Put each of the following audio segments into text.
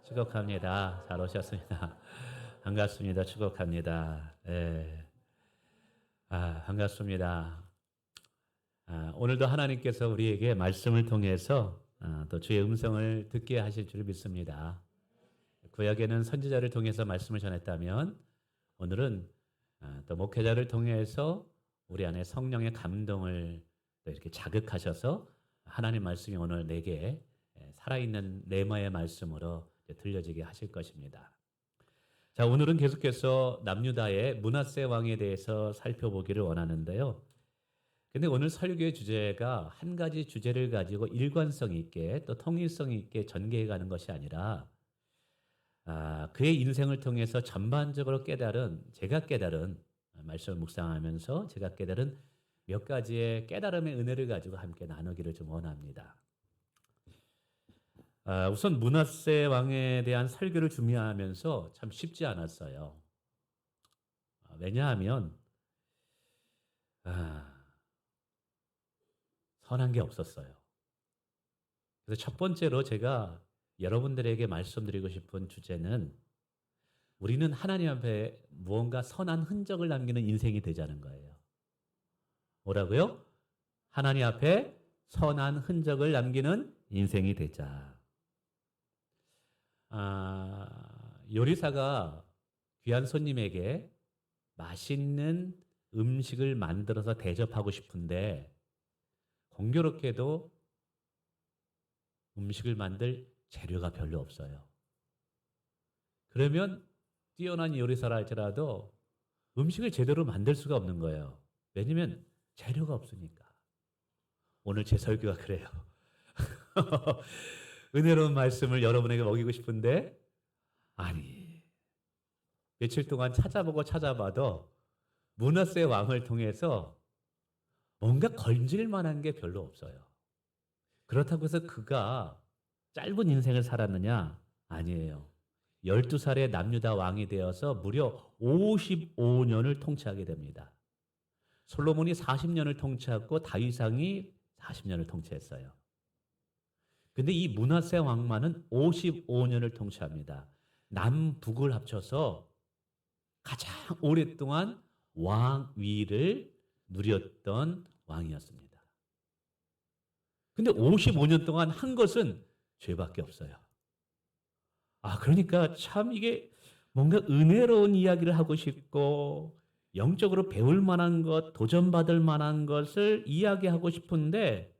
축복합니다. 잘 오셨습니다. 반갑습니다. 축복합니다. 예. 반갑습니다. 오늘도 하나님께서 우리에게 말씀을 통해서 또 주의 음성을 듣게 하실 줄 믿습니다. 구약에는 선지자를 통해서 말씀을 전했다면 오늘은 또 목회자를 통해서 우리 안에 성령의 감동을 또 이렇게 자극하셔서 하나님 말씀이 오늘 내게 살아있는 레마의 말씀으로 들려지게 하실 것입니다. 자, 오늘은 계속해서 남유다의 므낫세 왕에 대해서 살펴보기를 원하는데요. 근데 오늘 설교의 주제가 한 가지 주제를 가지고 일관성 있게 또 통일성 있게 전개해 가는 것이 아니라 그의 인생을 통해서 전반적으로 제가 깨달은 말씀을 묵상하면서 제가 깨달은 몇 가지의 깨달음의 은혜를 가지고 함께 나누기를 좀 원합니다. 우선 므낫세 왕에 대한 설교를 준비하면서 참 쉽지 않았어요. 왜냐하면 선한 게 없었어요. 그래서 첫 번째로 제가 여러분들에게 말씀드리고 싶은 주제는 우리는 하나님 앞에 무언가 선한 흔적을 남기는 인생이 되자는 거예요. 뭐라고요? 하나님 앞에 선한 흔적을 남기는 인생이 되자. 요리사가 귀한 손님에게 맛있는 음식을 만들어서 대접하고 싶은데 공교롭게도 음식을 만들 재료가 별로 없어요. 그러면 뛰어난 요리사라 할지라도 음식을 제대로 만들 수가 없는 거예요. 왜냐면 재료가 없으니까. 오늘 제 설교가 그래요. 은혜로운 말씀을 여러분에게 먹이고 싶은데 며칠 동안 찾아봐도 므낫세 왕을 통해서 뭔가 건질 만한 게 별로 없어요. 그렇다고 해서 그가 짧은 인생을 살았느냐? 아니에요. 12살의 남유다 왕이 되어서 무려 55년을 통치하게 됩니다. 솔로몬이 40년을 통치했고 다윗 왕이 40년을 통치했어요. 근데 이 므낫세 왕만은 55년을 통치합니다. 남북을 합쳐서 가장 오랫동안 왕위를 누렸던 왕이었습니다. 근데 55년 동안 한 것은 죄밖에 없어요. 그러니까 참 이게 뭔가 은혜로운 이야기를 하고 싶고 영적으로 배울 만한 것, 도전받을 만한 것을 이야기하고 싶은데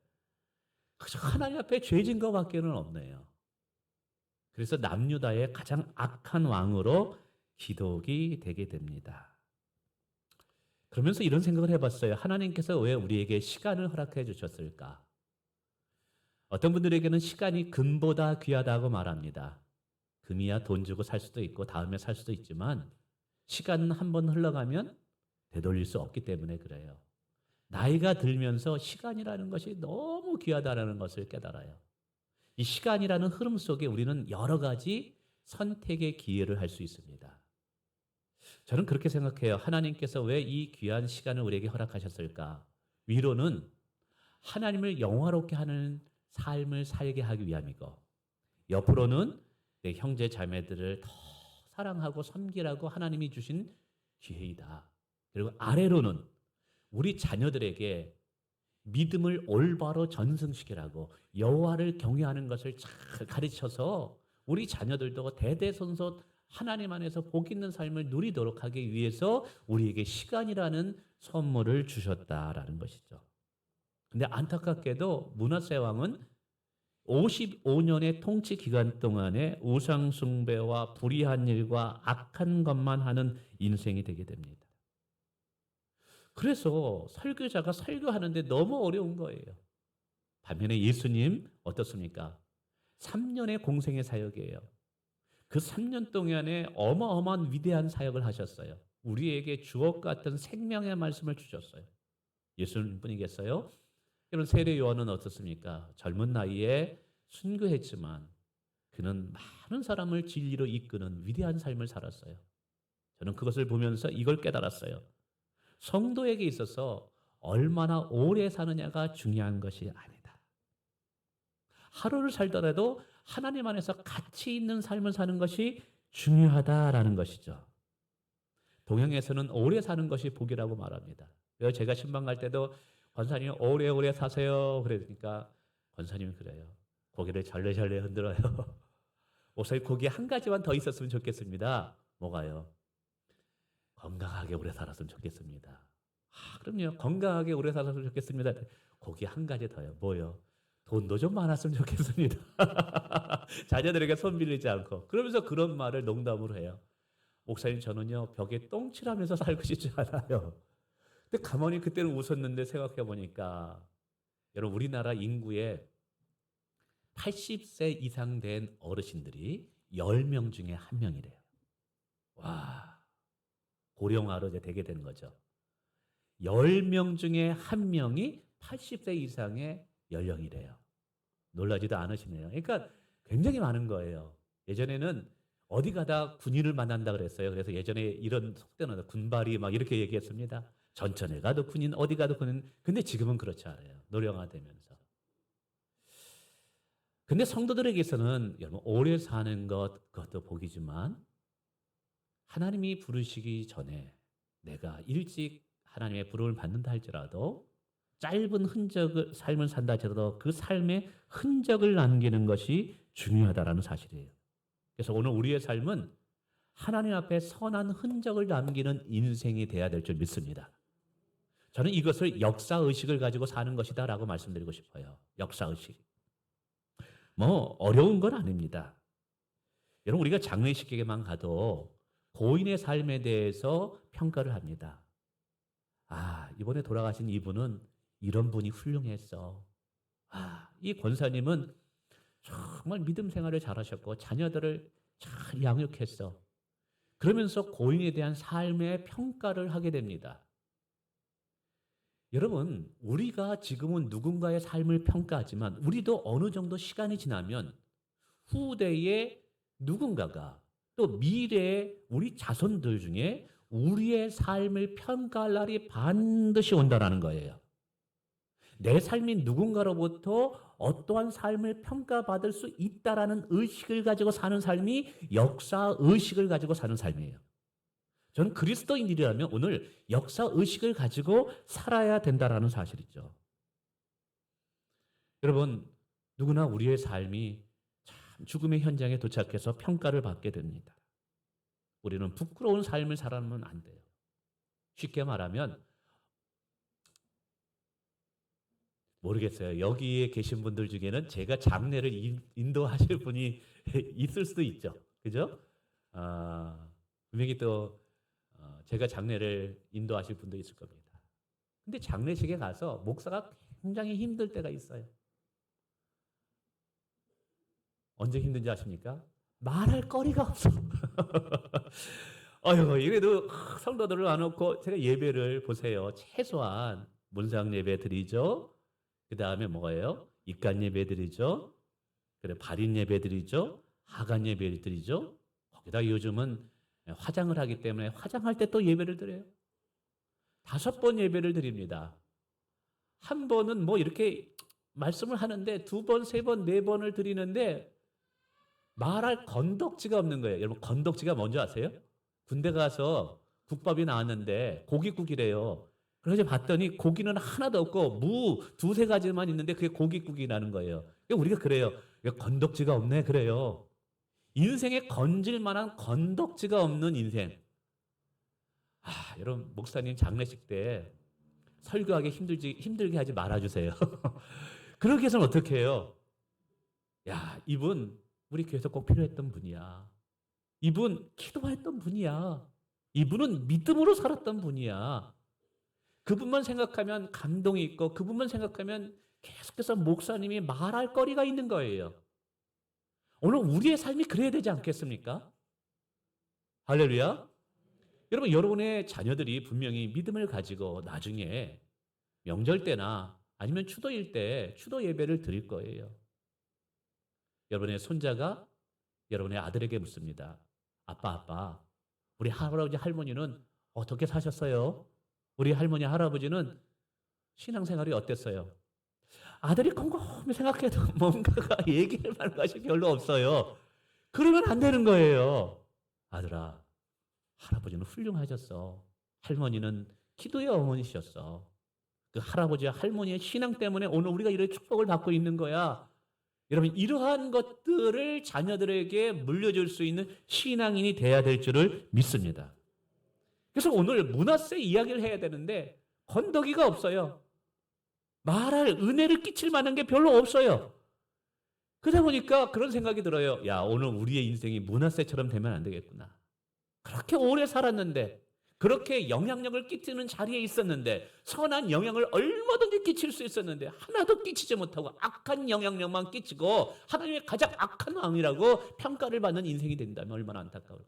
그저 하나님 앞에 죄진 것밖에는 없네요. 그래서 남유다의 가장 악한 왕으로 기독이 되게 됩니다. 그러면서 이런 생각을 해봤어요. 하나님께서 왜 우리에게 시간을 허락해 주셨을까? 어떤 분들에게는 시간이 금보다 귀하다고 말합니다. 금이야 돈 주고 살 수도 있고 다음에 살 수도 있지만 시간은 한 번 흘러가면 되돌릴 수 없기 때문에 그래요. 나이가 들면서 시간이라는 것이 너무 귀하다는 것을 깨달아요. 이 시간이라는 흐름 속에 우리는 여러 가지 선택의 기회를 할 수 있습니다. 저는 그렇게 생각해요. 하나님께서 왜 이 귀한 시간을 우리에게 허락하셨을까? 위로는 하나님을 영화롭게 하는 삶을 살게 하기 위함이고, 옆으로는 내 형제 자매들을 더 사랑하고 섬기라고 하나님이 주신 기회이다. 그리고 아래로는 우리 자녀들에게 믿음을 올바로 전승시키라고 여호와를 경외하는 것을 잘 가르쳐서 우리 자녀들도 대대손손 하나님 안에서 복 있는 삶을 누리도록 하기 위해서 우리에게 시간이라는 선물을 주셨다라는 것이죠. 근데 안타깝게도 므낫세 왕은 55년의 통치 기간 동안에 우상 숭배와 불의한 일과 악한 것만 하는 인생이 되게 됩니다. 그래서 설교자가 설교하는데 너무 어려운 거예요. 반면에 예수님 어떻습니까? 3년의 공생의 사역이에요. 그 3년 동안에 어마어마한 위대한 사역을 하셨어요. 우리에게 주옥 같은 생명의 말씀을 주셨어요. 예수님뿐이겠어요? 그런 세례 요한은 어떻습니까? 젊은 나이에 순교했지만 그는 많은 사람을 진리로 이끄는 위대한 삶을 살았어요. 저는 그것을 보면서 이걸 깨달았어요. 성도에게 있어서 얼마나 오래 사느냐가 중요한 것이 아니다. 하루를 살더라도 하나님 안에서 가치 있는 삶을 사는 것이 중요하다라는 것이죠. 동양에서는 오래 사는 것이 복이라고 말합니다. 그래서 제가 신방 갈 때도 권사님 오래오래 사세요. 그러니까 권사님은 그래요. 고개를 잘래잘래 흔들어요. 목사님 고기 한 가지만 더 있었으면 좋겠습니다. 뭐가요? 건강하게 오래 살았으면 좋겠습니다. 그럼요. 건강하게 오래 살았으면 좋겠습니다. 고기 한 가지 더요. 뭐요? 돈도 좀 많았으면 좋겠습니다. 자녀들에게 손 빌리지 않고. 그러면서 그런 말을 농담으로 해요. 목사님 저는요 벽에 똥칠하면서 살고 싶지 않아요. 근데 가만히 그때는 웃었는데 생각해 보니까 여러분 우리나라 인구의 80세 이상 된 어르신들이 10명 중에 1명이래요. 와, 고령화로 이제 되게 되는 거죠. 10명 중에 1명이 80세 이상의 연령이래요. 놀라지도 않으시네요. 그러니까 굉장히 많은 거예요. 예전에는 어디 가다 군인을 만난다 그랬어요. 그래서 예전에 이런 속대는 군발이 막 이렇게 얘기했습니다. 전천에 가도 군인, 어디 가도 군인. 근데 지금은 그렇지 않아요. 노령화되면서. 근데 성도들에게서는 여러분 오래 사는 것 그것도 복이지만 하나님이 부르시기 전에 내가 일찍 하나님의 부름을 받는다 할지라도 짧은 흔적을 삶을 산다 할지라도 그 삶의 흔적을 남기는 것이 중요하다라는 사실이에요. 그래서 오늘 우리의 삶은 하나님 앞에 선한 흔적을 남기는 인생이 돼야 될 줄 믿습니다. 저는 이것을 역사의식을 가지고 사는 것이다라고 말씀드리고 싶어요. 역사의식. 뭐 어려운 건 아닙니다. 여러분 우리가 장례식에만 가도 고인의 삶에 대해서 평가를 합니다. 이번에 돌아가신 이분은 이런 분이 훌륭했어. 이 권사님은 정말 믿음 생활을 잘하셨고 자녀들을 잘 양육했어. 그러면서 고인에 대한 삶의 평가를 하게 됩니다. 여러분, 우리가 지금은 누군가의 삶을 평가하지만 우리도 어느 정도 시간이 지나면 후대의 누군가가 또 미래의 우리 자손들 중에 우리의 삶을 평가할 날이 반드시 온다는 거예요. 내 삶이 누군가로부터 어떠한 삶을 평가받을 수 있다라는 의식을 가지고 사는 삶이 역사의식을 가지고 사는 삶이에요. 저는 그리스도인이라면 오늘 역사의식을 가지고 살아야 된다라는 사실이죠. 여러분, 누구나 우리의 삶이 참 죽음의 현장에 도착해서 평가를 받게 됩니다. 우리는 부끄러운 삶을 살아면 안 돼요. 쉽게 말하면 모르겠어요. 여기에 계신 분들 중에는 제가 장례를 인도하실 분이 있을 수도 있죠. 그죠? 분명히 또 제가 장례를 인도하실 분도 있을 겁니다. 근데 장례식에 가서 목사가 굉장히 힘들 때가 있어요. 언제 힘든지 아십니까? 말할 거리가 없어. 이래도 성도들을 안 놓고 제가 예배를 보세요. 최소한 문상 예배 드리죠. 그 다음에 뭐예요? 입간 예배 드리죠. 그래 발인 예배 드리죠. 하간 예배 드리죠. 거기다 요즘은 화장을 하기 때문에 화장할 때 또 예배를 드려요. 5번 예배를 드립니다. 한 번은 뭐 이렇게 말씀을 하는데 2번, 3번, 4번을 드리는데 말할 건덕지가 없는 거예요. 여러분 건덕지가 뭔지 아세요? 군대 가서 국밥이 나왔는데 고깃국이래요. 그래서 봤더니 고기는 하나도 없고 무 2-3가지만 있는데 그게 고깃국이라는 거예요. 우리가 그래요. 건덕지가 없네 그래요. 인생에 건질 만한 건덕지가 없는 인생. 여러분 목사님 장례식 때 설교하기 힘들게 하지 말아주세요. 그렇게 해서는 어떻게 해요? 이분 우리 교회에서 꼭 필요했던 분이야. 이분 기도했던 분이야. 이분은 믿음으로 살았던 분이야. 그분만 생각하면 감동이 있고 그분만 생각하면 계속해서 목사님이 말할 거리가 있는 거예요. 오늘 우리의 삶이 그래야 되지 않겠습니까? 할렐루야. 여러분 여러분의 자녀들이 분명히 믿음을 가지고 나중에 명절 때나 아니면 추도일 때 추도 예배를 드릴 거예요. 여러분의 손자가 여러분의 아들에게 묻습니다. 아빠, 우리 할아버지 할머니는 어떻게 사셨어요? 우리 할머니 할아버지는 신앙생활이 어땠어요? 아들이 곰곰이 생각해도 뭔가가 얘기할 만한 것이 별로 없어요. 그러면 안 되는 거예요. 아들아, 할아버지는 훌륭하셨어. 할머니는 기도의 어머니셨어. 그 할아버지와 할머니의 신앙 때문에 오늘 우리가 이런 축복을 받고 있는 거야. 여러분, 이러한 것들을 자녀들에게 물려줄 수 있는 신앙인이 돼야 될 줄을 믿습니다. 그래서 오늘 문화세 이야기를 해야 되는데 건더기가 없어요. 말할 은혜를 끼칠 만한 게 별로 없어요. 그러다 보니까 그런 생각이 들어요. 야, 오늘 우리의 인생이 문화세처럼 되면 안 되겠구나. 그렇게 오래 살았는데, 그렇게 영향력을 끼치는 자리에 있었는데, 선한 영향을 얼마든지 끼칠 수 있었는데 하나도 끼치지 못하고 악한 영향력만 끼치고 하나님의 가장 악한 왕이라고 평가를 받는 인생이 된다면 얼마나 안타까울까.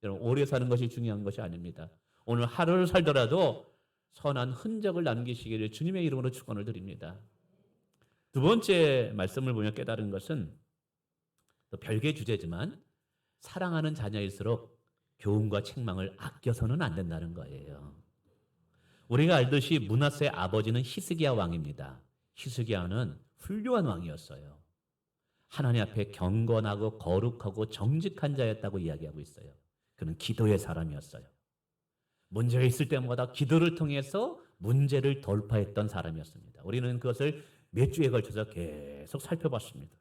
여러분, 오래 사는 것이 중요한 것이 아닙니다. 오늘 하루를 살더라도 선한 흔적을 남기시기를 주님의 이름으로 축원을 드립니다. 두 번째 말씀을 보며 깨달은 것은 또 별개의 주제지만 사랑하는 자녀일수록 교훈과 책망을 아껴서는 안 된다는 거예요. 우리가 알듯이 므낫세의 아버지는 히스기야 왕입니다. 히스기야는 훌륭한 왕이었어요. 하나님 앞에 경건하고 거룩하고 정직한 자였다고 이야기하고 있어요. 그는 기도의 사람이었어요. 문제가 있을 때마다 기도를 통해서 문제를 돌파했던 사람이었습니다. 우리는 그것을 몇 주에 걸쳐서 계속 살펴봤습니다.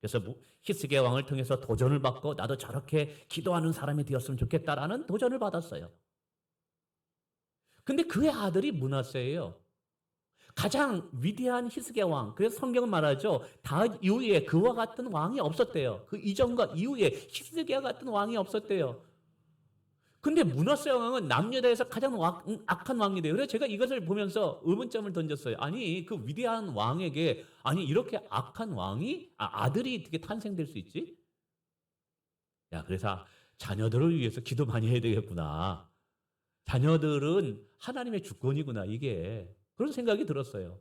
그래서 히스기야 왕을 통해서 도전을 받고 나도 저렇게 기도하는 사람이 되었으면 좋겠다라는 도전을 받았어요. 근데 그의 아들이 므낫세예요. 가장 위대한 히스기야 왕. 그래서 성경은 말하죠. 다윗 이후에 그와 같은 왕이 없었대요. 그 이전과 이후에 히스기야 같은 왕이 없었대요. 근데 므낫세 왕은 남유다에서 가장 악한 왕이 돼요. 그래서 제가 이것을 보면서 의문점을 던졌어요. 아니, 그 위대한 왕에게 아니 이렇게 악한 왕이 아들이 어떻게 탄생될 수 있지? 야, 그래서 자녀들을 위해서 기도 많이 해야 되겠구나. 자녀들은 하나님의 주권이구나, 이게. 그런 생각이 들었어요.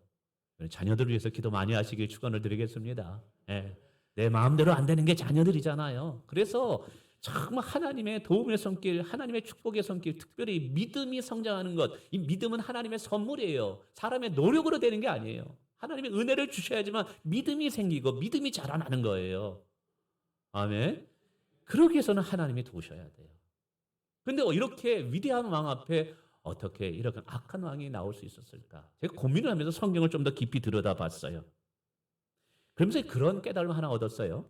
자녀들을 위해서 기도 많이 하시길 축원을 드리겠습니다. 네. 내 마음대로 안 되는 게 자녀들이잖아요. 그래서 정말 하나님의 도움의 손길, 하나님의 축복의 손길, 특별히 믿음이 성장하는 것, 이 믿음은 하나님의 선물이에요. 사람의 노력으로 되는 게 아니에요. 하나님의 은혜를 주셔야지만 믿음이 생기고 믿음이 자라나는 거예요. 아멘. 그러기 위해서는 하나님이 도우셔야 돼요. 그런데 이렇게 위대한 왕 앞에 어떻게 이렇게 악한 왕이 나올 수 있었을까? 제가 고민을 하면서 성경을 좀 더 깊이 들여다봤어요. 그러면서 그런 깨달음을 하나 얻었어요.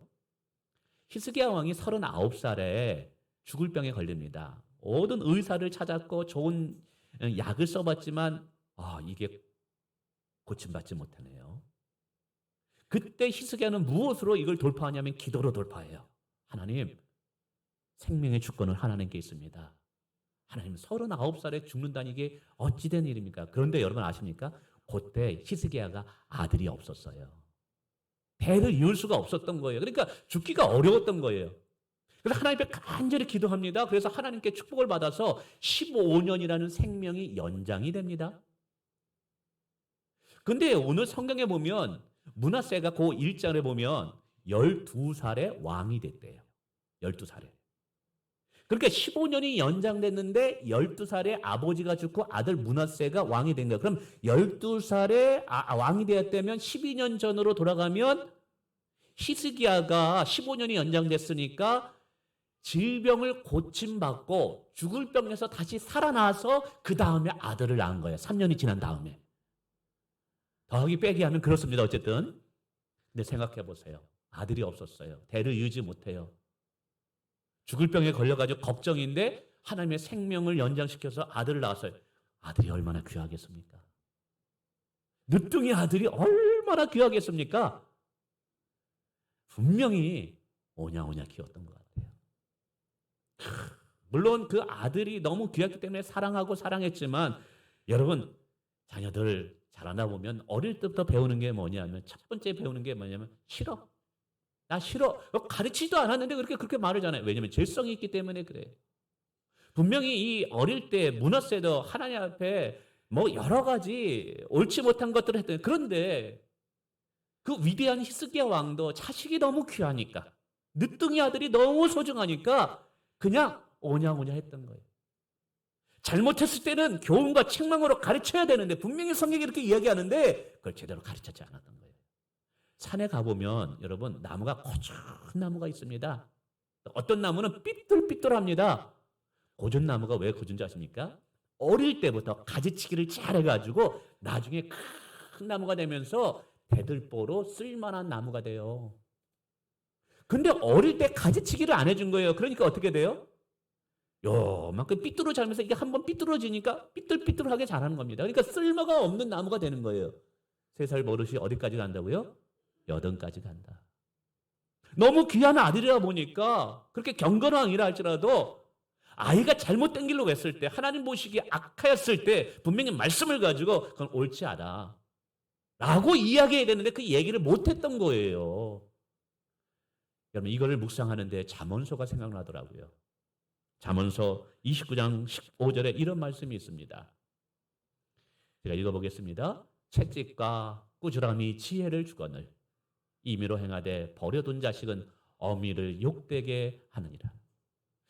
히스기야 왕이 39살에 죽을 병에 걸립니다. 모든 의사를 찾았고 좋은 약을 써봤지만 이게 고침받지 못하네요. 그때 히스기야는 무엇으로 이걸 돌파하냐면 기도로 돌파해요. 하나님, 생명의 주권은 하나님께 있습니다. 하나님, 39살에 죽는다는 이게 어찌된 일입니까? 그런데 여러분 아십니까? 그때 히스기야가 아들이 없었어요. 대를 이을 수가 없었던 거예요. 그러니까 죽기가 어려웠던 거예요. 그래서 하나님 앞에 간절히 기도합니다. 그래서 하나님께 축복을 받아서 15년이라는 생명이 연장이 됩니다. 근데 오늘 성경에 보면 므낫세가 그 1장에 보면 12살에 왕이 됐대요. 12살에. 그러니까 15년이 연장됐는데 12살에 아버지가 죽고 아들 므낫세가 왕이 된 거예요. 그럼 12살에 왕이 되었다면 12년 전으로 돌아가면 히스기야가 15년이 연장됐으니까 질병을 고침받고 죽을 병에서 다시 살아나서 그 다음에 아들을 낳은 거예요. 3년이 지난 다음에. 더하기 빼기 하면 그렇습니다. 어쨌든. 근데 생각해 보세요. 아들이 없었어요. 대를 이으지 못해요. 죽을 병에 걸려가지고 걱정인데 하나님의 생명을 연장시켜서 아들을 낳았어요. 아들이 얼마나 귀하겠습니까? 늦둥이 아들이 얼마나 귀하겠습니까? 분명히 오냐오냐 키웠던 것 같아요. 물론 그 아들이 너무 귀했기 때문에 사랑하고 사랑했지만 여러분, 자녀들 자라나 보면 어릴 때부터 배우는 게 뭐냐면 첫 번째 배우는 게 뭐냐면 싫어. 나 싫어. 가르치지도 않았는데 그렇게 말하잖아요. 왜냐하면 죄성이 있기 때문에 그래. 분명히 이 어릴 때 므낫세도 하나님 앞에 뭐 여러 가지 옳지 못한 것들을 했던. 그런데 그 위대한 히스기야 왕도 자식이 너무 귀하니까, 늦둥이 아들이 너무 소중하니까 그냥 오냐오냐 했던 거예요. 잘못했을 때는 교훈과 책망으로 가르쳐야 되는데 분명히 성경이 이렇게 이야기하는데 그걸 제대로 가르쳤지 않았던 거예요. 산에 가보면 여러분 나무가 고준 나무가 있습니다. 어떤 나무는 삐뚤삐뚤합니다. 고준 나무가 왜 고준지 아십니까? 어릴 때부터 가지치기를 잘해가지고 나중에 큰 나무가 되면서 대들보로 쓸만한 나무가 돼요. 근데 어릴 때 가지치기를 안 해준 거예요. 그러니까 어떻게 돼요? 요만큼 삐뚤어 자면서 이게 한번 삐뚤어지니까 삐뚤삐뚤하게 자라는 겁니다. 그러니까 쓸모가 없는 나무가 되는 거예요. 3살 버릇이 어디까지 간다고요? 여든까지 간다. 너무 귀한 아들이라 보니까 그렇게 경건왕이라 할지라도 아이가 잘못된 길로 갔을 때, 하나님 보시기에 악하였을 때 분명히 말씀을 가지고 그건 옳지 않아 라고 이야기해야 되는데 그 얘기를 못했던 거예요. 여러분 이거를 묵상하는데 잠언서가 생각나더라고요. 잠언서 29장 15절에 이런 말씀이 있습니다. 제가 읽어보겠습니다. 채찍과 꾸지람이 지혜를 주거늘 임의로 행하되 버려둔 자식은 어미를 욕되게 하느니라.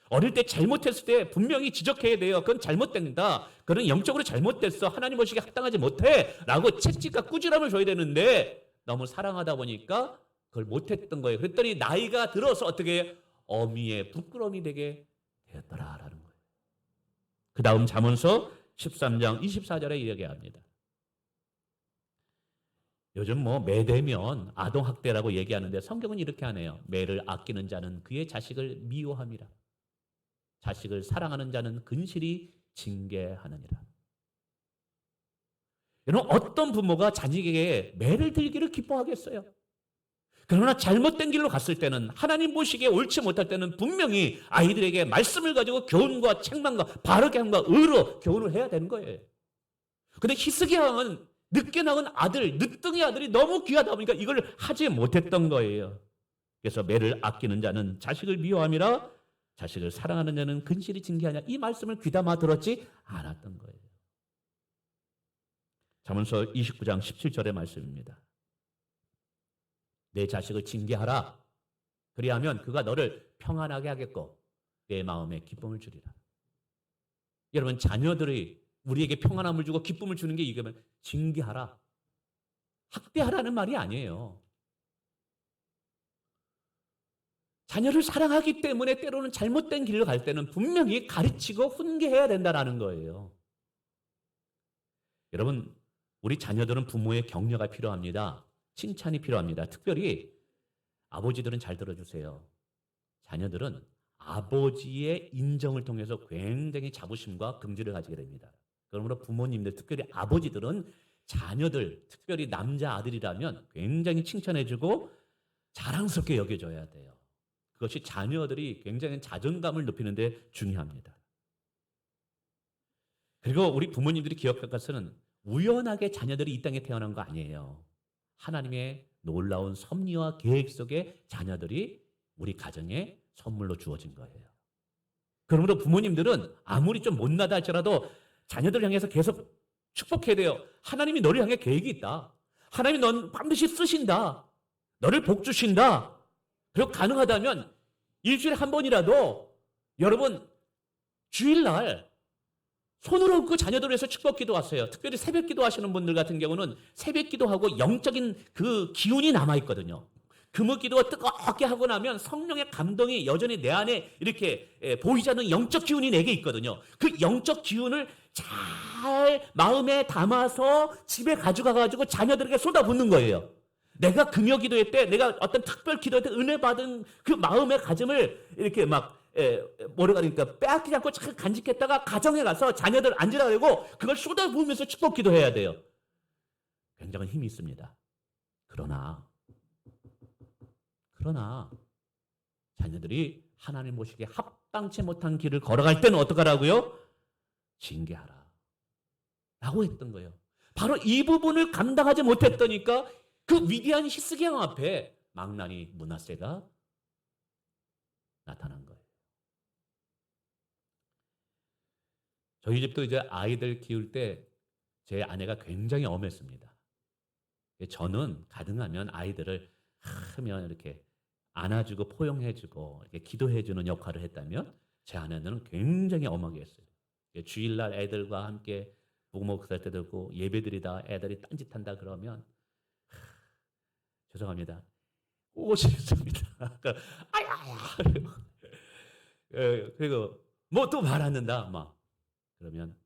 어릴 때 잘못했을 때 분명히 지적해야 돼요. 그건 잘못된다. 그건 영적으로 잘못됐어. 하나님 보시기에 합당하지 못해. 라고 채찍과 꾸지람을 줘야 되는데 너무 사랑하다 보니까 그걸 못했던 거예요. 그랬더니 나이가 들어서 어떻게 어미의 부끄러움이 되게 되었더라라는 거예요. 그 다음 잠언서 13장 24절에 이야기합니다. 요즘 뭐 매되면 아동학대라고 얘기하는데 성경은 이렇게 하네요. 매를 아끼는 자는 그의 자식을 미워함이라. 자식을 사랑하는 자는 근실히 징계하느니라. 여러분 어떤 부모가 자식에게 매를 들기를 기뻐하겠어요? 그러나 잘못된 길로 갔을 때는 하나님 보시기에 옳지 못할 때는 분명히 아이들에게 말씀을 가지고 교훈과 책망과 바르게 함과 의로 교훈을 해야 되는 거예요. 근데 히스기야 왕은 늦게 낳은 아들, 늦둥이 아들이 너무 귀하다 보니까 이걸 하지 못했던 거예요. 그래서 매를 아끼는 자는 자식을 미워함이라 자식을 사랑하는 자는 근실히 징계하냐. 이 말씀을 귀담아 들었지 않았던 거예요. 잠언서 29장 17절의 말씀입니다. 내 자식을 징계하라. 그리하면 그가 너를 평안하게 하겠고 내 마음에 기쁨을 주리라. 여러분 자녀들이 우리에게 평안함을 주고 기쁨을 주는 게 이거면 징계하라. 학대하라는 말이 아니에요. 자녀를 사랑하기 때문에 때로는 잘못된 길로 갈 때는 분명히 가르치고 훈계해야 된다는 거예요. 여러분 우리 자녀들은 부모의 격려가 필요합니다. 칭찬이 필요합니다. 특별히 아버지들은 잘 들어주세요. 자녀들은 아버지의 인정을 통해서 굉장히 자부심과 긍지를 가지게 됩니다. 그러므로 부모님들, 특별히 아버지들은 자녀들, 특별히 남자 아들이라면 굉장히 칭찬해주고 자랑스럽게 여겨줘야 돼요. 그것이 자녀들이 굉장히 자존감을 높이는 데 중요합니다. 그리고 우리 부모님들이 기억할 것은 우연하게 자녀들이 이 땅에 태어난 거 아니에요. 하나님의 놀라운 섭리와 계획 속에 자녀들이 우리 가정에 선물로 주어진 거예요. 그러므로 부모님들은 아무리 좀 못나다 할지라도 자녀들을 향해서 계속 축복해야 돼요. 하나님이 너를 향해 계획이 있다. 하나님이 넌 반드시 쓰신다. 너를 복 주신다. 그리고 가능하다면 일주일에 한 번이라도 여러분 주일날 손으로 얹고 자녀들을 위해서 축복 기도하세요. 특별히 새벽 기도하시는 분들 같은 경우는 새벽 기도하고 영적인 그 기운이 남아있거든요. 금요 기도가 뜨겁게 하고 나면 성령의 감동이 여전히 내 안에 이렇게 보이지 않는 영적 기운이 내게 있거든요. 그 영적 기운을 잘 마음에 담아서 집에 가져가가지고 자녀들에게 쏟아붓는 거예요. 내가 금요 기도회 때 내가 어떤 특별 기도회 때 은혜 받은 그 마음의 가짐을 이렇게 막 뭐라고 하니까 빼앗기지 않고 잘 간직했다가 가정에 가서 자녀들 앉으라 그러고 그걸 쏟아부으면서 축복 기도해야 돼요. 굉장한 힘이 있습니다. 그러나 자녀들이 하나님 보시기에 합당치 못한 길을 걸어갈 때는 어떡하라고요? 징계하라 라고 했던 거예요. 바로 이 부분을 감당하지 못했더니까 그 위대한 히스기야 왕 앞에 망나니 므낫세가 나타난 거예요. 저희 집도 이제 아이들 키울 때 제 아내가 굉장히 엄했습니다. 저는 가능하면 아이들을 하면 이렇게 안아주고 포용해주고 이렇게 기도해주는 역할을 했다면 제 아내는 굉장히 엄하게 했어요. 주일날 애들과 함께 부모 그살 때 듣고 예배드리다 애들이 딴짓한다 그러면 죄송합니다. 꼬집습니다. 아야야. 그리고 뭐 또 말 안 듣는다. 막 그러면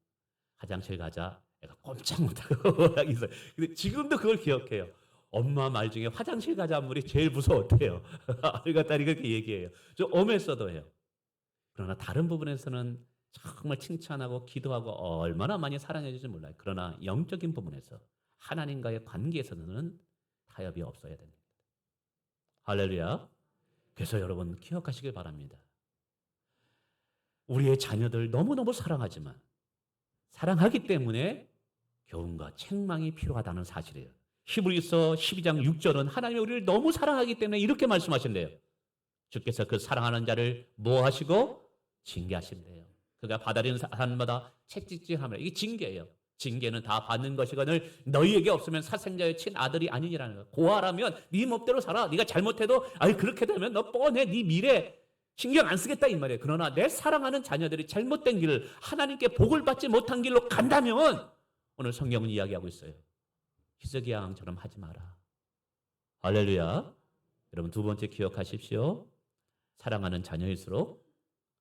화장실 가자. 애가 꼼짝 못하고 있어요. 근데 지금도 그걸 기억해요. 엄마 말 중에 화장실 가자 물이 제일 무서웠대요. 아이가 딸이 그렇게 얘기해요. 좀 엄했어도 해요. 그러나 다른 부분에서는 정말 칭찬하고 기도하고 얼마나 많이 사랑해 주지 몰라요. 그러나 영적인 부분에서 하나님과의 관계에서는 타협이 없어야 됩니다. 할렐루야. 그래서 여러분 기억하시길 바랍니다. 우리의 자녀들 너무너무 사랑하지만 사랑하기 때문에 교훈과 책망이 필요하다는 사실이에요. 히브리서 12장 6절은 하나님이 우리를 너무 사랑하기 때문에 이렇게 말씀하신대요. 주께서 그 사랑하는 자를 뭐 하시고? 징계하신대요. 그가 받아들이는 사람마다 채찍질하며 이게 징계예요. 징계는 다 받는 것이거늘 너희에게 없으면 사생자의 친아들이 아니니라는 거예요. 고아라면 네 멋대로 살아. 네가 잘못해도 그렇게 되면 너 뻔해. 네 미래 신경 안 쓰겠다 이 말이에요. 그러나 내 사랑하는 자녀들이 잘못된 길을 하나님께 복을 받지 못한 길로 간다면 오늘 성경은 이야기하고 있어요. 히스기야 왕처럼 하지 마라. 할렐루야. 여러분 두 번째 기억하십시오. 사랑하는 자녀일수록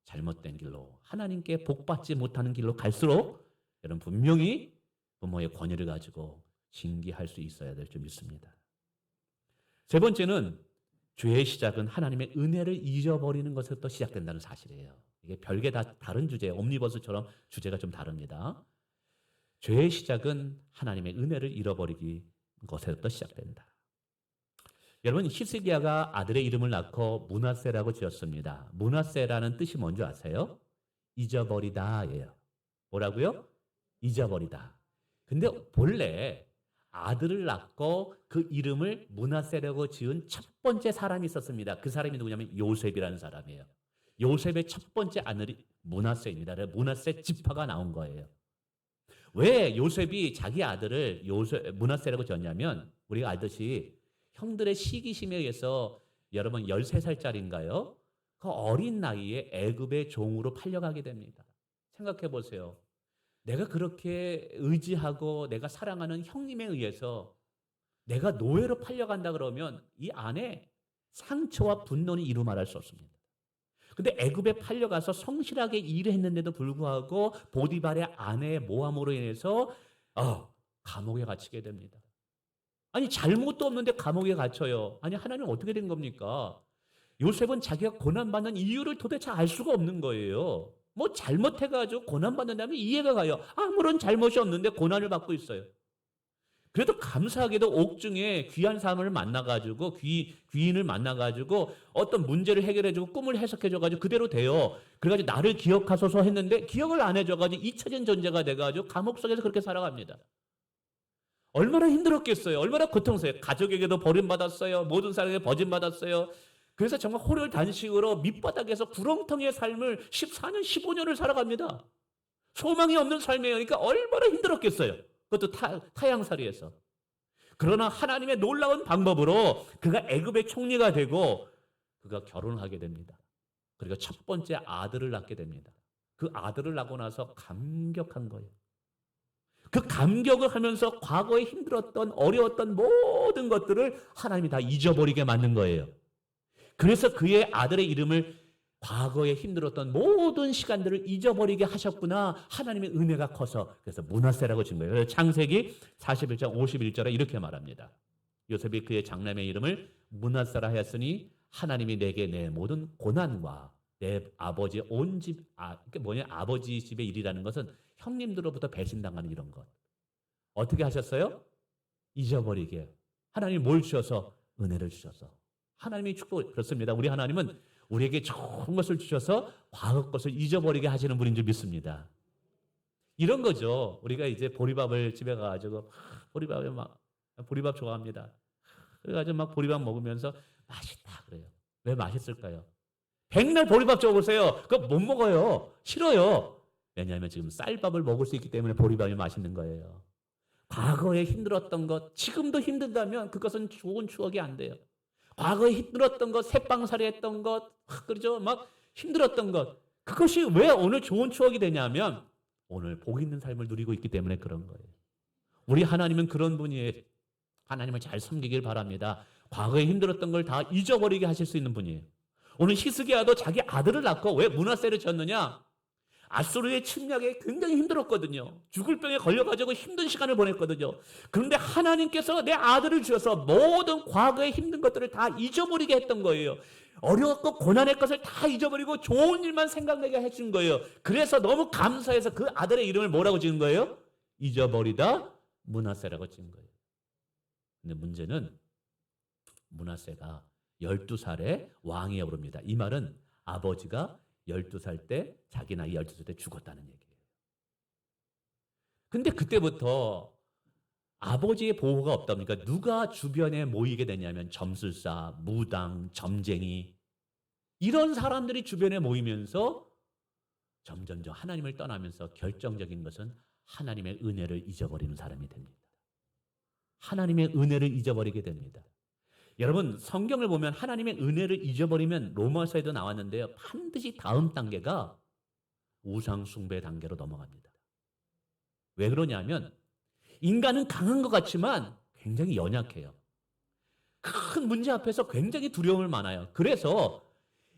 잘못된 길로 하나님께 복받지 못하는 길로 갈수록 여러분 분명히 부모의 권위를 가지고 징계할 수 있어야 될 줄 믿습니다. 세 번째는 죄의 시작은 하나님의 은혜를 잊어버리는 것에서부터 시작된다는 사실이에요. 이게 별개 다 다른 주제예요. 옴니버스처럼 주제가 좀 다릅니다. 죄의 시작은 하나님의 은혜를 잃어버리기 것에서부터 시작된다. 여러분 히스기야가 아들의 이름을 낳고 므낫세라고 지었습니다. 므낫세라는 뜻이 뭔지 아세요? 잊어버리다예요. 뭐라고요? 잊어버리다. 근데 본래 아들을 낳고 그 이름을 므낫세라고 지은 첫 번째 사람이 있었습니다. 그 사람이 누구냐면 요셉이라는 사람이에요. 요셉의 첫 번째 아들이 므낫세입니다. 므낫세 지파가 나온 거예요. 왜 요셉이 자기 아들을 므낫세라고 지었냐면 우리가 알듯이 형들의 시기심에 의해서 여러분 13살짜리인가요? 그 어린 나이에 애굽의 종으로 팔려가게 됩니다. 생각해 보세요. 내가 그렇게 의지하고 내가 사랑하는 형님에 의해서 내가 노예로 팔려간다 그러면 이 안에 상처와 분노는 이루 말할 수 없습니다. 근데 애굽에 팔려가서 성실하게 일을 했는데도 불구하고 보디발의 아내의 모함으로 인해서 감옥에 갇히게 됩니다. 아니 잘못도 없는데 감옥에 갇혀요. 아니 하나님 어떻게 된 겁니까? 요셉은 자기가 고난받는 이유를 도대체 알 수가 없는 거예요. 뭐 잘못해가지고 고난받는다면 이해가 가요. 아무런 잘못이 없는데 고난을 받고 있어요. 그래도 감사하게도 옥중에 귀한 사람을 만나가지고 귀인을 만나가지고 어떤 문제를 해결해주고 꿈을 해석해줘가지고 그대로 돼요. 그래가지고 나를 기억하소서 했는데 기억을 안 해줘가지고 잊혀진 존재가 돼가지고 감옥 속에서 그렇게 살아갑니다. 얼마나 힘들었겠어요. 얼마나 고통스러워요. 가족에게도 버림받았어요. 모든 사람에게 버림받았어요. 그래서 정말 호련단식으로 밑바닥에서 구렁텅이의 삶을 14년, 15년을 살아갑니다. 소망이 없는 삶이에요. 그러니까 얼마나 힘들었겠어요. 그것도 타향살이에서. 그러나 하나님의 놀라운 방법으로 그가 애굽의 총리가 되고 그가 결혼을 하게 됩니다. 그리고 첫 번째 아들을 낳게 됩니다. 그 아들을 낳고 나서 감격한 거예요. 그 감격을 하면서 과거에 힘들었던 어려웠던 모든 것들을 하나님이 다 잊어버리게 만든 거예요. 그래서 그의 아들의 이름을 과거에 힘들었던 모든 시간들을 잊어버리게 하셨구나. 하나님의 은혜가 커서 그래서 므낫세라고 지은 거예요. 그래서 창세기 41장 51절에 이렇게 말합니다. 요셉이 그의 장남의 이름을 므낫세라 하였으니 하나님이 내게 내 모든 고난과 내 아버지 온 집, 아버지 집의 일이라는 것은 형님들로부터 배신당하는 이런 것. 어떻게 하셨어요? 잊어버리게. 하나님이 뭘 주셔서? 은혜를 주셔서. 하나님이 축복, 그렇습니다. 우리 하나님은 우리에게 좋은 것을 주셔서 과거 것을 잊어버리게 하시는 분인 줄 믿습니다. 이런 거죠. 우리가 이제 보리밥을 집에 가가지고, 보리밥 좋아합니다. 그래가지고 막 보리밥 먹으면서 맛있다 그래요. 왜 맛있을까요? 백날 보리밥 줘보세요. 그거 못 먹어요. 싫어요. 왜냐하면 지금 쌀밥을 먹을 수 있기 때문에 보리밥이 맛있는 거예요. 과거에 힘들었던 것, 지금도 힘들다면 그것은 좋은 추억이 안 돼요. 과거에 힘들었던 것, 새빵살이 했던 것, 그렇죠? 막 힘들었던 것. 그것이 왜 오늘 좋은 추억이 되냐면 오늘 복 있는 삶을 누리고 있기 때문에 그런 거예요. 우리 하나님은 그런 분이에요. 하나님을 잘 섬기길 바랍니다. 과거에 힘들었던 걸 다 잊어버리게 하실 수 있는 분이에요. 오늘 히스기야도 자기 아들을 낳고 왜 므낫세를 지었느냐? 아수르의 침략에 굉장히 힘들었거든요. 죽을 병에 걸려가지고 힘든 시간을 보냈거든요. 그런데 하나님께서 내 아들을 주셔서 모든 과거의 힘든 것들을 다 잊어버리게 했던 거예요. 어려웠고 고난의 것을 다 잊어버리고 좋은 일만 생각나게 해준 거예요. 그래서 너무 감사해서 그 아들의 이름을 뭐라고 지은 거예요? 잊어버리다 므낫세라고 지은 거예요. 근데 문제는 므낫세가 12살에 왕위에 오릅니다. 이 말은 아버지가 12살 때 자기 나이 12살 때 죽었다는 얘기예요. 근데 그때부터 아버지의 보호가 없다 보니까 누가 주변에 모이게 되냐면 점술사, 무당, 점쟁이 이런 사람들이 주변에 모이면서 점점점 하나님을 떠나면서 결정적인 것은 하나님의 은혜를 잊어버리는 사람이 됩니다. 하나님의 은혜를 잊어버리게 됩니다. 여러분 성경을 보면 하나님의 은혜를 잊어버리면 로마서에도 나왔는데요. 반드시 다음 단계가 우상 숭배 단계로 넘어갑니다. 왜 그러냐면 인간은 강한 것 같지만 굉장히 연약해요. 큰 문제 앞에서 굉장히 두려움을 많아요. 그래서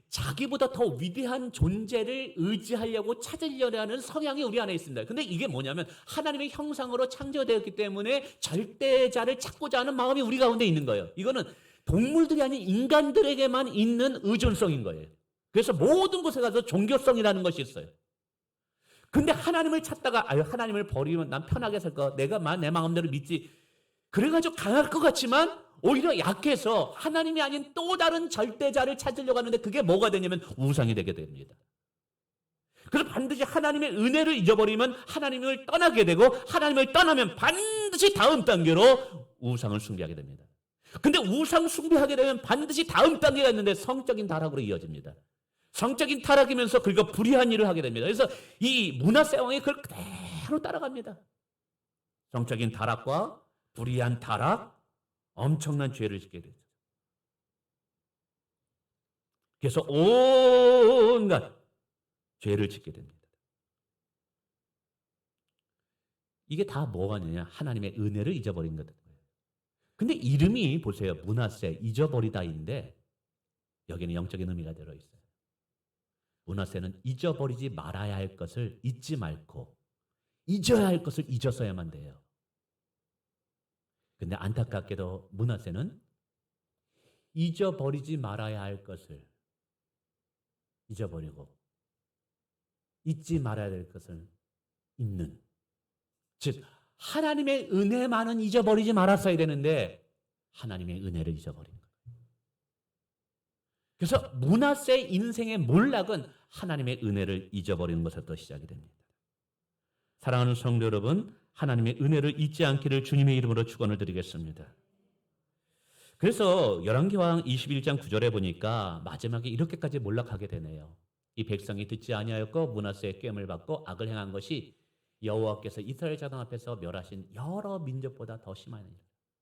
자기보다 더 위대한 존재를 의지하려고 찾으려고 하는 성향이 우리 안에 있습니다. 근데 이게 뭐냐면 하나님의 형상으로 창조되었기 때문에 절대자를 찾고자 하는 마음이 우리 가운데 있는 거예요. 이거는 동물들이 아닌 인간들에게만 있는 의존성인 거예요. 그래서 모든 곳에 가서 종교성이라는 것이 있어요. 근데 하나님을 찾다가 하나님을 버리면 난 편하게 살 거, 내가 내 마음대로 믿지. 그래가지고 강할 것 같지만 오히려 약해서 하나님이 아닌 또 다른 절대자를 찾으려고 하는데 그게 뭐가 되냐면 우상이 되게 됩니다. 그래서 반드시 하나님의 은혜를 잊어버리면 하나님을 떠나게 되고 하나님을 떠나면 반드시 다음 단계로 우상을 숭배하게 됩니다. 근데 우상 숭배하게 되면 반드시 다음 단계가 있는데 성적인 타락으로 이어집니다. 성적인 타락이면서 그리고 불의한 일을 하게 됩니다. 그래서 이 므낫세 왕이 그걸 그대로 따라갑니다. 성적인 타락과 불의한 타락, 엄청난 죄를 짓게 되죠. 그래서 온갖 죄를 짓게 됩니다. 이게 다 뭐가 있느냐? 하나님의 은혜를 잊어버린 거예요. 근데 이름이 보세요. 므낫세, 잊어버리다인데 여기는 영적인 의미가 들어있어요. 므낫세는 잊어버리지 말아야 할 것을 잊지 말고 잊어야 할 것을 잊었어야만 돼요. 근데 안타깝게도 므낫세는 잊어버리지 말아야 할 것을 잊어버리고 잊지 말아야 될 것을 잊는, 즉 하나님의 은혜만은 잊어버리지 말았어야 되는데 하나님의 은혜를 잊어버린 거예요. 그래서 므낫세 인생의 몰락은 하나님의 은혜를 잊어버리는 것부터 시작이 됩니다. 사랑하는 성도 여러분, 하나님의 은혜를 잊지 않기를 주님의 이름으로 축원을 드리겠습니다. 그래서 열왕기왕 21장 9절에 보니까 마지막에 이렇게까지 몰락하게 되네요. 이 백성이 듣지 아니하였고 므낫세의 꾀을 받고 악을 행한 것이 여호와께서 이스라엘 자손 앞에서 멸하신 여러 민족보다 더 심한 일,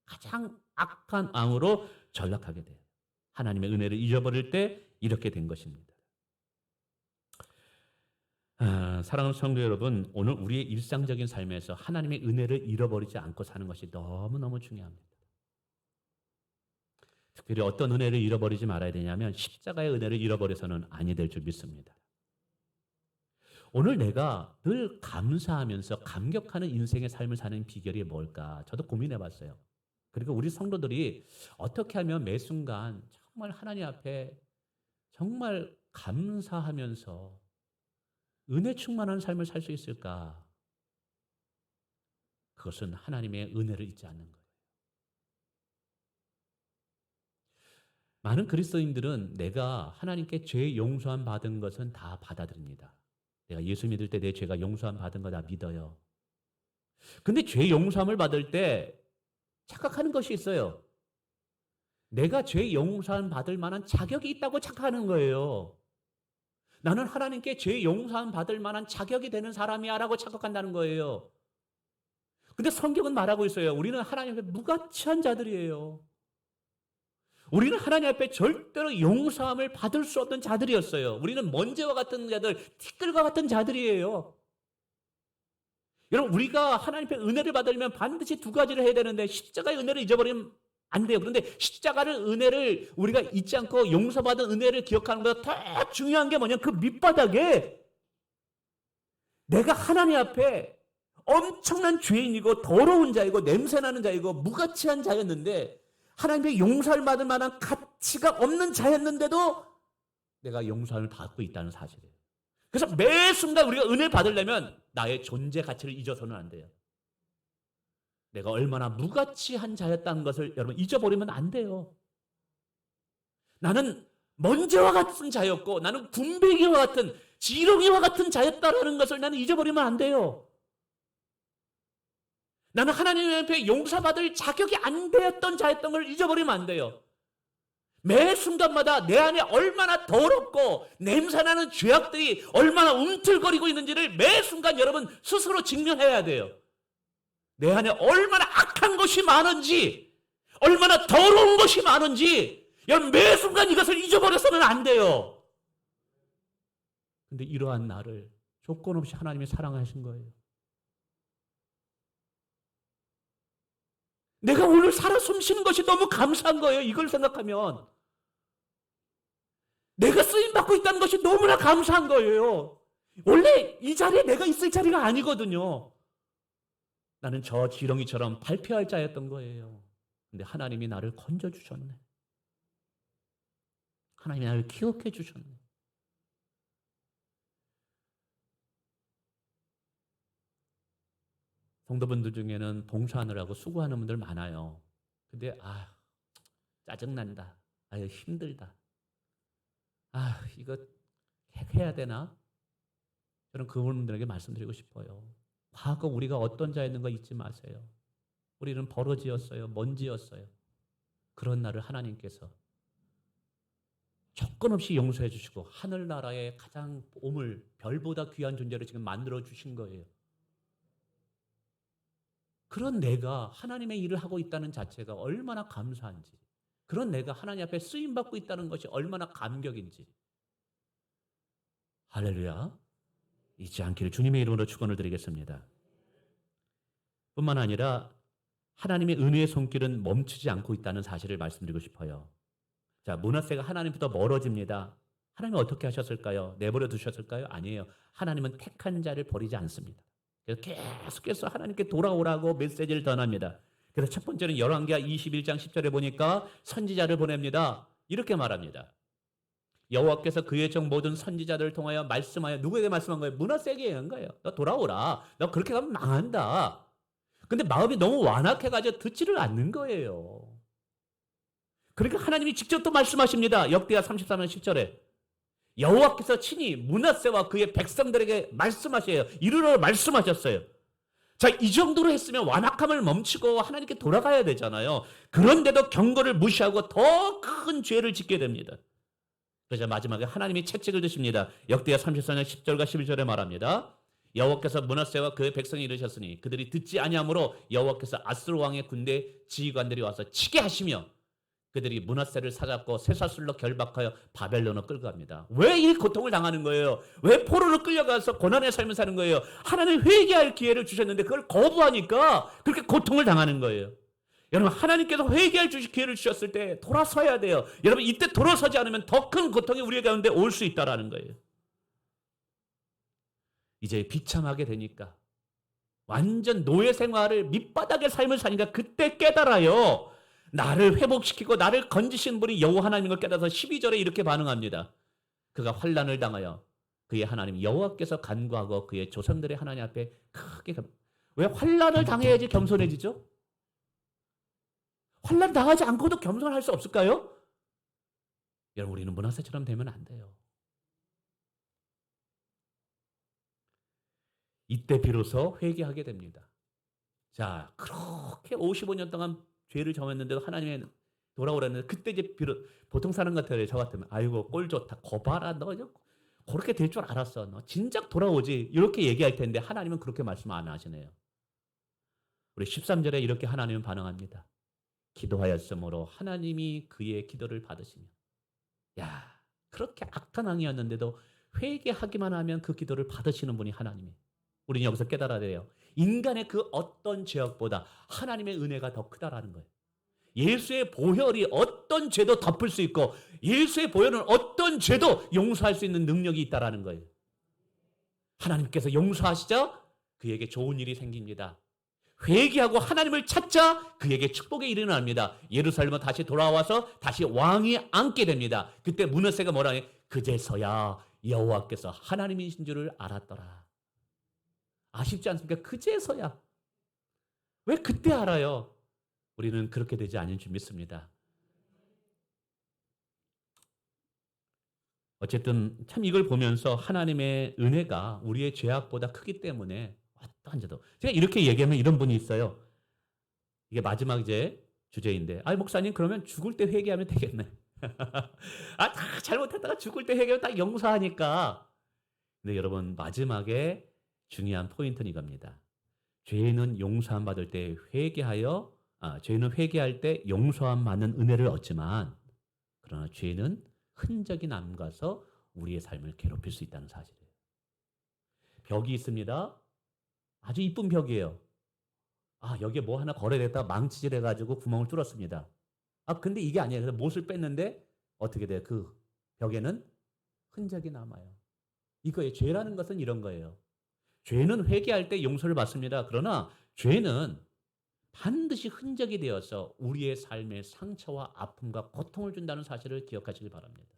가장 악한 왕으로 전락하게 돼요. 하나님의 은혜를 잊어버릴 때 이렇게 된 것입니다. 사랑하는 성도 여러분, 오늘 우리의 일상적인 삶에서 하나님의 은혜를 잃어버리지 않고 사는 것이 너무너무 중요합니다. 특별히 어떤 은혜를 잃어버리지 말아야 되냐면 십자가의 은혜를 잃어버려서는 아니 될 줄 믿습니다. 오늘 내가 늘 감사하면서 감격하는 인생의 삶을 사는 비결이 뭘까? 저도 고민해 봤어요. 그리고 우리 성도들이 어떻게 하면 매 순간 정말 하나님 앞에 정말 감사하면서 은혜 충만한 삶을 살 수 있을까? 그것은 하나님의 은혜를 잊지 않는 거예요. 많은 그리스도인들은 내가 하나님께 죄 용서함 받은 것은 다 받아들입니다. 내가 예수 믿을 때 내 죄가 용서함 받은 거 다 믿어요. 근데 죄 용서함을 받을 때 착각하는 것이 있어요. 내가 죄 용서함 받을 만한 자격이 있다고 착각하는 거예요. 나는 하나님께 죄 용서함 받을 만한 자격이 되는 사람이야 라고 착각한다는 거예요. 근데 성경은 말하고 있어요. 우리는 하나님 앞에 무가치한 자들이에요. 우리는 하나님 앞에 절대로 용서함을 받을 수 없는 자들이었어요. 우리는 먼지와 같은 자들, 티끌과 같은 자들이에요. 여러분, 우리가 하나님 앞에 은혜를 받으려면 반드시 두 가지를 해야 되는데 십자가의 은혜를 잊어버리면 안 돼요. 그런데 십자가를 은혜를 우리가 잊지 않고 용서받은 은혜를 기억하는 것보다 더 중요한 게 뭐냐면 그 밑바닥에 내가 하나님 앞에 엄청난 죄인이고 더러운 자이고 냄새나는 자이고 무가치한 자였는데 하나님의 용서를 받을 만한 가치가 없는 자였는데도 내가 용서를 받고 있다는 사실이에요. 그래서 매 순간 우리가 은혜를 받으려면 나의 존재 가치를 잊어서는 안 돼요. 내가 얼마나 무가치한 자였다는 것을 여러분 잊어버리면 안 돼요. 나는 먼지와 같은 자였고 나는 군뱅이와 같은 지렁이와 같은 자였다라는 것을 나는 잊어버리면 안 돼요. 나는 하나님 앞에 용서받을 자격이 안 되었던 자였던 걸 잊어버리면 안 돼요. 매 순간마다 내 안에 얼마나 더럽고 냄새나는 죄악들이 얼마나 움틀거리고 있는지를 매 순간 여러분 스스로 직면해야 돼요. 내 안에 얼마나 악한 것이 많은지, 얼마나 더러운 것이 많은지 여러분 매 순간 이것을 잊어버려서는 안 돼요. 근데 이러한 나를 조건 없이 하나님이 사랑하신 거예요. 내가 오늘 살아 숨쉬는 것이 너무 감사한 거예요. 이걸 생각하면. 내가 쓰임받고 있다는 것이 너무나 감사한 거예요. 원래 이 자리에 내가 있을 자리가 아니거든요. 나는 저 지렁이처럼 발표할 자였던 거예요. 근데 하나님이 나를 건져주셨네. 하나님이 나를 기억해 주셨네. 성도분들 중에는 봉사하느라고 수고하는 분들 많아요. 근데 짜증난다. 힘들다. 이거 해야 되나? 저는 그분들에게 말씀드리고 싶어요. 과거 우리가 어떤 자였는가 잊지 마세요. 우리는 버러지였어요. 먼지였어요. 그런 나를 하나님께서 조건 없이 용서해 주시고 하늘나라의 가장 보물, 별보다 귀한 존재를 지금 만들어 주신 거예요. 그런 내가 하나님의 일을 하고 있다는 자체가 얼마나 감사한지, 그런 내가 하나님 앞에 쓰임받고 있다는 것이 얼마나 감격인지. 할렐루야. 잊지 않기를 주님의 이름으로 축원을 드리겠습니다. 뿐만 아니라 하나님의 은혜의 손길은 멈추지 않고 있다는 사실을 말씀드리고 싶어요. 자, 므낫세가 하나님부터 멀어집니다. 하나님은 어떻게 하셨을까요? 내버려 두셨을까요? 아니에요. 하나님은 택한 자를 버리지 않습니다. 그래서 계속해서 하나님께 돌아오라고 메시지를 전합니다. 그래서 첫 번째는 열왕기하 21장 10절에 보니까 선지자를 보냅니다. 이렇게 말합니다. 여호와께서 그의 종 모든 선지자들을 통하여 말씀하여 누구에게 말씀한 거예요? 므낫세에게 한 거예요. 너 돌아오라. 너 그렇게 가면 망한다. 근데 마음이 너무 완악해가지고 듣지를 않는 거예요. 그러니까 하나님이 직접 또 말씀하십니다. 역대하 33장 10절에 여호와께서 친히 므낫세와 그의 백성들에게 말씀하셔요. 이르러 말씀하셨어요. 자, 이 정도로 했으면 완악함을 멈추고 하나님께 돌아가야 되잖아요. 그런데도 경고를 무시하고 더 큰 죄를 짓게 됩니다. 그래서 마지막에 하나님이 채찍을 드십니다. 역대하 34장 10절과 11절에 말합니다. 여호와께서 므낫세와 그의 백성이 이르셨으니 그들이 듣지 아니하므로 여호와께서 아스루 왕의 군대 지휘관들이 와서 치게 하시며 그들이 므낫세를 사잡고 쇠사슬로 결박하여 바벨론으로 끌고 갑니다. 왜 이 고통을 당하는 거예요? 왜 포로로 끌려가서 고난의 삶을 사는 거예요? 하나님 회개할 기회를 주셨는데 그걸 거부하니까 그렇게 고통을 당하는 거예요. 여러분, 하나님께서 회개할 기회를 주셨을 때 돌아서야 돼요. 여러분, 이때 돌아서지 않으면 더 큰 고통이 우리 가운데 올 수 있다라는 거예요. 이제 비참하게 되니까 완전 노예 생활을 밑바닥의 삶을 사니까 그때 깨달아요. 나를 회복시키고 나를 건지신 분이 여호와 하나님인 걸 깨달아서 12절에 이렇게 반응합니다. 그가 환난을 당하여 그의 하나님 여호와께서 간구하고 그의 조상들의 하나님 앞에 크게 왜 환난을 당해야지 겸손해지죠? 환난 당하지 않고도 겸손할 수 없을까요? 여러분, 우리는 므낫세처럼 되면 안 돼요. 이때 비로소 회개하게 됩니다. 자, 그렇게 55년 동안 죄를 정했는데도 하나님의 돌아오라는 그때 이제 보통 사람 같아요. 저 같으면 아이고 꼴 좋다. 거봐라, 너 그렇게 될 줄 알았어. 너 진작 돌아오지. 이렇게 얘기할 텐데 하나님은 그렇게 말씀 안 하시네요. 우리 13절에 이렇게 하나님은 반응합니다. 기도하였으므로 하나님이 그의 기도를 받으시며. 야, 그렇게 악한 왕이었는데도 회개하기만 하면 그 기도를 받으시는 분이 하나님이에요. 우리는 여기서 깨달아야 돼요. 인간의 그 어떤 죄악보다 하나님의 은혜가 더 크다라는 거예요. 예수의 보혈이 어떤 죄도 덮을 수 있고 예수의 보혈은 어떤 죄도 용서할 수 있는 능력이 있다라는 거예요. 하나님께서 용서하시자 그에게 좋은 일이 생깁니다. 회개하고 하나님을 찾자 그에게 축복의 일이 일어납니다. 예루살렘으로 다시 돌아와서 다시 왕이 앉게 됩니다. 그때 므낫세가 뭐라 해? 그제서야 여호와께서 하나님이신 줄을 알았더라. 아쉽지 않습니까? 그제서야. 왜 그때 알아요? 우리는 그렇게 되지 않을 줄 믿습니다. 어쨌든 참 이걸 보면서 하나님의 은혜가 우리의 죄악보다 크기 때문에 어떠한 죄도 제가 이렇게 얘기하면 이런 분이 있어요. 이게 마지막 이제 주제인데 목사님 그러면 죽을 때 회개하면 되겠네. 다 잘못했다가 죽을 때 회개하면 딱 용서하니까. 근데 여러분 마지막에 중요한 포인트는 이겁니다. 죄는 용서함 받을 때 죄는 회개할 때 용서함 받는 은혜를 얻지만 그러나 죄는 흔적이 남가서 우리의 삶을 괴롭힐 수 있다는 사실이에요. 벽이 있습니다. 아주 이쁜 벽이에요. 여기에 뭐 하나 거래됐다가 망치질 해가지고 구멍을 뚫었습니다. 근데 이게 아니에요. 그래서 못을 뺐는데 어떻게 돼요? 그 벽에는 흔적이 남아요. 이거예요. 죄라는 것은 이런 거예요. 죄는 회개할 때 용서를 받습니다. 그러나 죄는 반드시 흔적이 되어서 우리의 삶에 상처와 아픔과 고통을 준다는 사실을 기억하시기 바랍니다.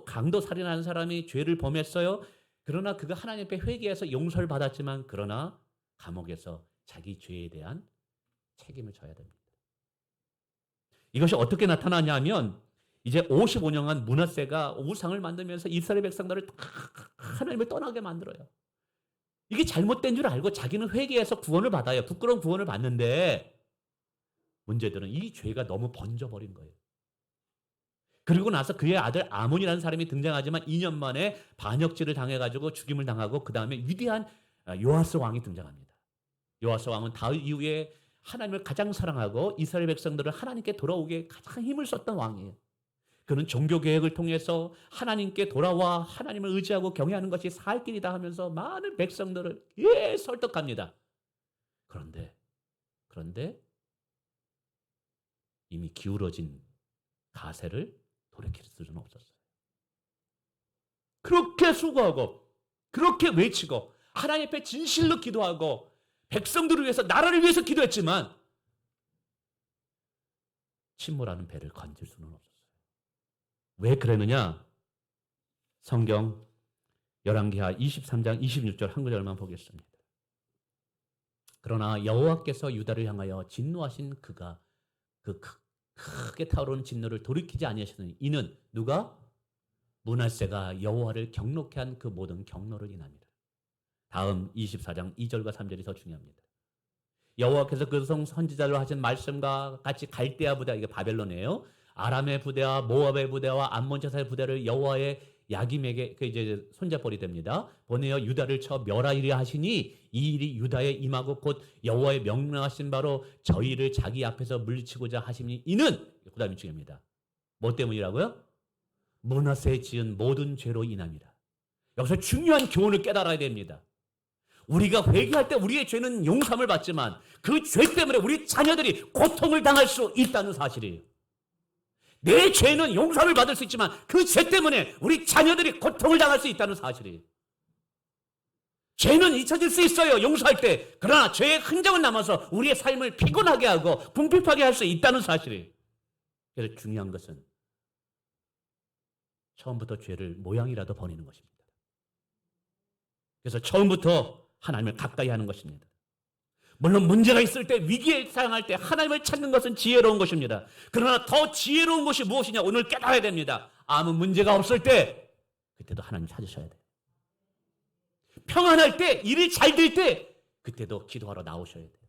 강도 살인하는 사람이 죄를 범했어요. 그러나 그가 하나님 앞에 회개해서 용서를 받았지만 그러나 감옥에서 자기 죄에 대한 책임을 져야 됩니다. 이것이 어떻게 나타나냐면 이제 55년간 므낫세가 우상을 만들면서 이스라엘 백성들을 하나님을 떠나게 만들어요. 이게 잘못된 줄 알고 자기는 회개해서 구원을 받아요. 부끄러운 구원을 받는데 문제들은 이 죄가 너무 번져버린 거예요. 그리고 나서 그의 아들 아몬이라는 사람이 등장하지만 2년 만에 반역죄를 당해가지고 죽임을 당하고 그 다음에 위대한 요아스 왕이 등장합니다. 요아스 왕은 다윗 이후에 하나님을 가장 사랑하고 이스라엘 백성들을 하나님께 돌아오게 가장 힘을 썼던 왕이에요. 그는 종교개혁을 통해서 하나님께 돌아와 하나님을 의지하고 경외하는 것이 살 길이다 하면서 많은 백성들을 설득합니다. 그런데 이미 기울어진 가세를 돌이킬 수는 없었어요. 그렇게 수고하고 그렇게 외치고 하나님 앞에 진실로 기도하고 백성들을 위해서 나라를 위해서 기도했지만 침몰하는 배를 건질 수는 없었어요. 왜 그랬느냐? 성경 열왕기하 23장 26절 한 구절만 보겠습니다. 그러나 여호와께서 유다를 향하여 진노하신 그가 그 크게 타오르는 진노를 돌이키지 아니하셨으니 이는 누가? 므낫세가 여호와를 경노케 한 그 모든 경노를 인함이라. 다음 24장 2절과 3절이 더 중요합니다. 여호와께서 그 선지자로 하신 말씀과 같이 갈대아 부대, 이게 바벨론이에요. 아람의 부대와 모압의 부대와 암몬 자사의 부대를 여호와의 야김에게 이제 손잡벌이 됩니다. 보내어 유다를 쳐 멸하리라 하시니 이 일이 유다에 임하고 곧 여호와의 명령하신 바로 저희를 자기 앞에서 물리치고자 하시니 이는 그다음이 중요합니다. 뭐 때문이라고요? 므낫세에 지은 모든 죄로 인함이라. 여기서 중요한 교훈을 깨달아야 됩니다. 우리가 회개할 때 우리의 죄는 용서함을 받지만 그 죄 때문에 우리 자녀들이 고통을 당할 수 있다는 사실이에요. 내 죄는 용서를 받을 수 있지만 그 죄 때문에 우리 자녀들이 고통을 당할 수 있다는 사실이에요. 죄는 잊혀질 수 있어요. 용서할 때. 그러나 죄의 흔적은 남아서 우리의 삶을 피곤하게 하고 궁핍하게 할 수 있다는 사실이에요. 그래서 중요한 것은 처음부터 죄를 모양이라도 버리는 것입니다. 그래서 처음부터 하나님을 가까이 하는 것입니다. 물론 문제가 있을 때, 위기에 상황할 때 하나님을 찾는 것은 지혜로운 것입니다. 그러나 더 지혜로운 것이 무엇이냐? 오늘 깨달아야 됩니다. 아무 문제가 없을 때 그때도 하나님 찾으셔야 돼요. 평안할 때, 일이 잘 될 때 그때도 기도하러 나오셔야 돼요.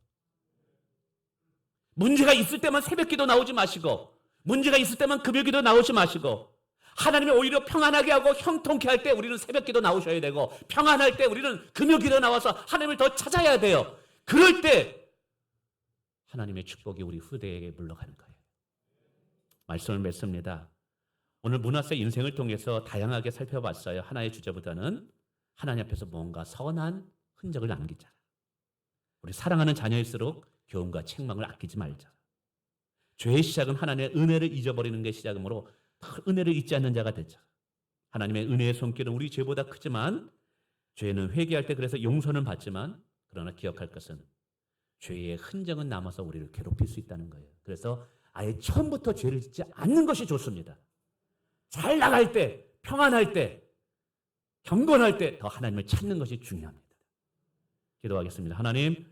문제가 있을 때만 새벽기도 나오지 마시고, 문제가 있을 때만 금요기도 나오지 마시고, 하나님이 오히려 평안하게 하고 형통케 할 때 우리는 새벽기도 나오셔야 되고, 평안할 때 우리는 금요기도 나와서 하나님을 더 찾아야 돼요. 그럴 때 하나님의 축복이 우리 후대에게 물러가는 거예요. 말씀을 맺습니다. 오늘 므낫세 인생을 통해서 다양하게 살펴봤어요. 하나의 주제보다는 하나님 앞에서 뭔가 선한 흔적을 남기자. 우리 사랑하는 자녀일수록 교훈과 책망을 아끼지 말자. 죄의 시작은 하나님의 은혜를 잊어버리는 게 시작이므로 은혜를 잊지 않는 자가 됐죠. 하나님의 은혜의 손길은 우리 죄보다 크지만 죄는 회개할 때 그래서 용서는 받지만 그러나 기억할 것은 죄의 흔적은 남아서 우리를 괴롭힐 수 있다는 거예요. 그래서 아예 처음부터 죄를 짓지 않는 것이 좋습니다. 잘 나갈 때, 평안할 때, 경건할 때 더 하나님을 찾는 것이 중요합니다. 기도하겠습니다. 하나님,